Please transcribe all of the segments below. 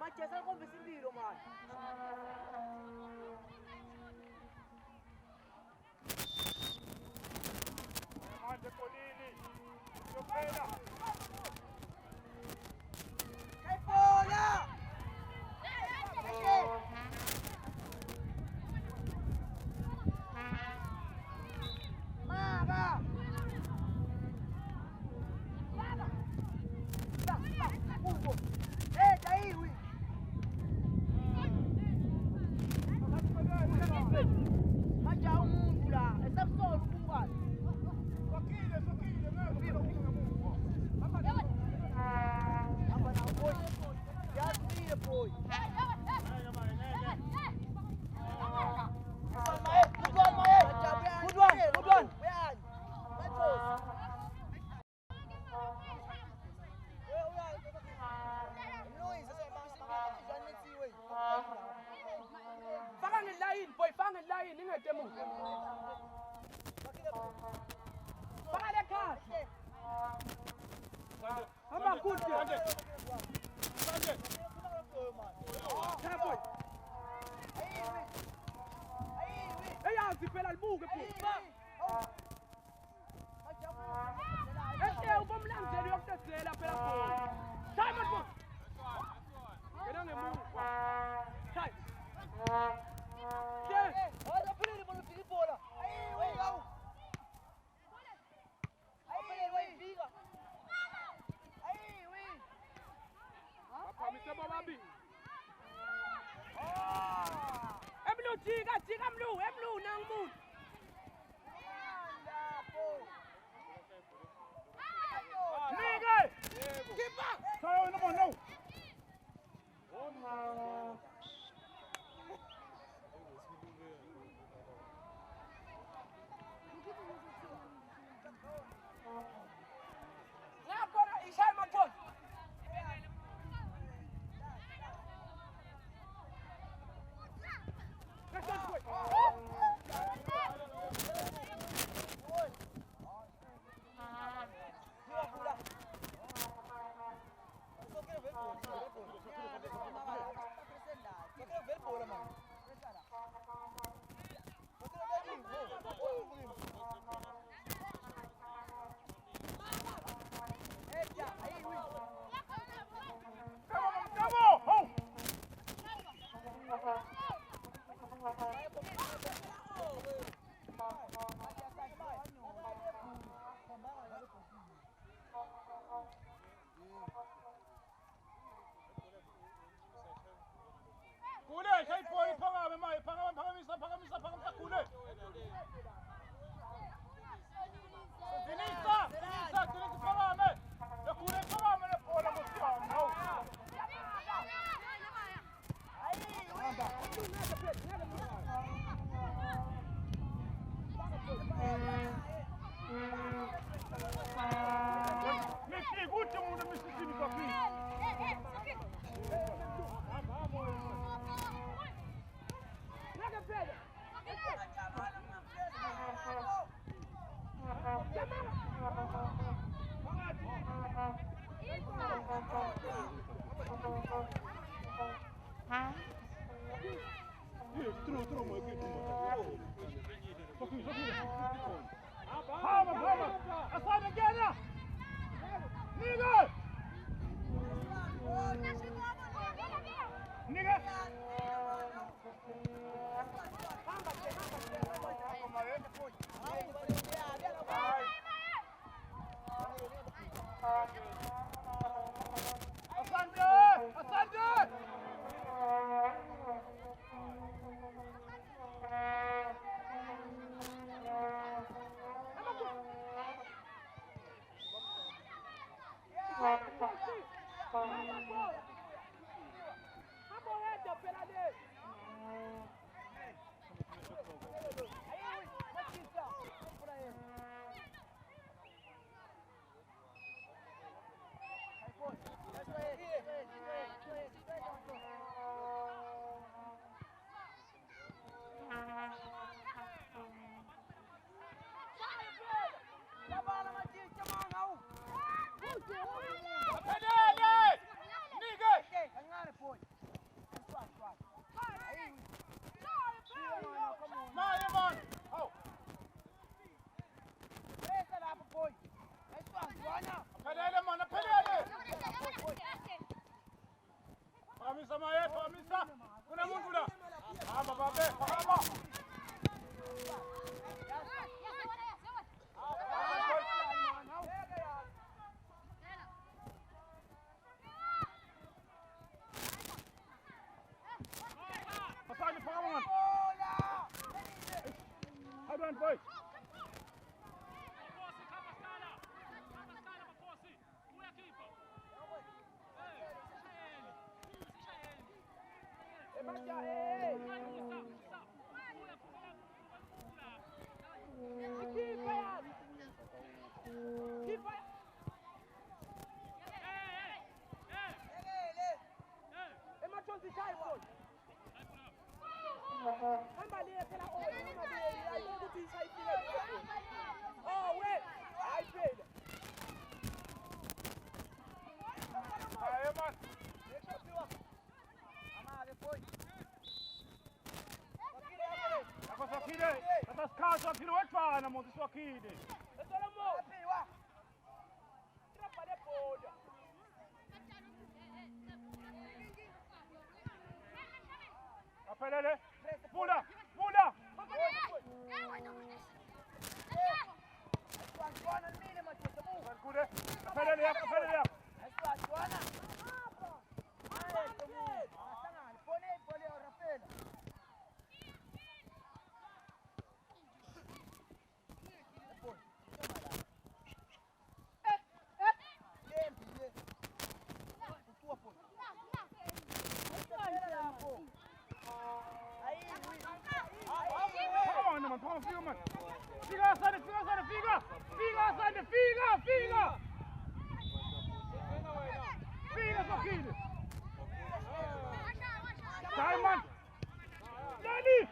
Manchester con Vesindiro, man. Mande Polini. Io pena. Che bola! Maga! Daí, Will! Mangiare un mula! E sta solo un uguale! Sochile, Vivo! Mamma no, poi! Ti alzi poi! Good one! Fangen lain, boy, fangen lain, ingat demo. Fangen lekat. Hamba good dia. Tá boy. Aí, se pela albuga, pô. Este vamos lang dari waktu sela pela pô. Sai mat pô. Kena ngemu. Sai. Olha por ele, mano, tira bola. Aí, legal. Aí, fica. Aí, Apa misa babi? Emlu tiga emlu nangkut. Nigga! Kipa. Sayo naman no. Agora, Isai Matos. Kule, kay poi phanga mai phangamisa kule. Denisa phanga me. Ya kule phanga me pola mo sia no. Messi gute mo Messi sini papi. True, my good. Hama, aside again. Nigga. Nigga. Swakide, das ist Kasa Kilowattfahrer, muss Swakide. Apelele, Pula, Pula. Apelele, apelele. Simon! Danny!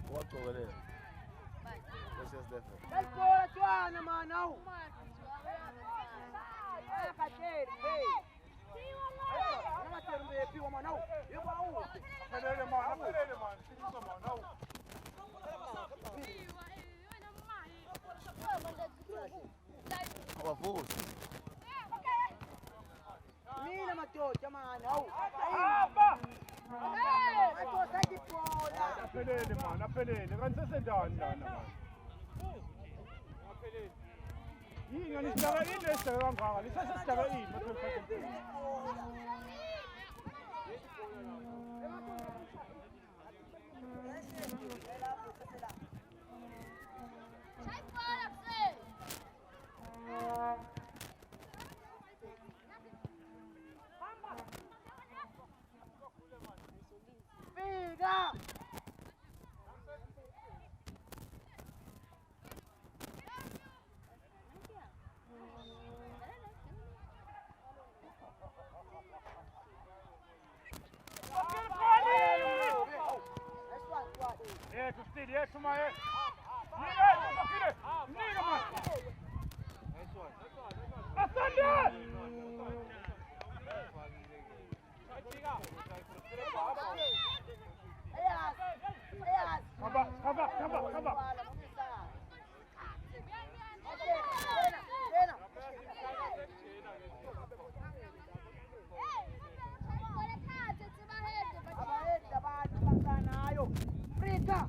What's over there? That's just different. Let's go, let's go, man, now. Our food. Mina matocha man, now. Apelele, man, apelele. Ganz ist denn da, man. Hier, nicht da rein, ist der Rang, nicht das ist da rein. Kom maar, Nigga, man! Ascended! Come back. Frita!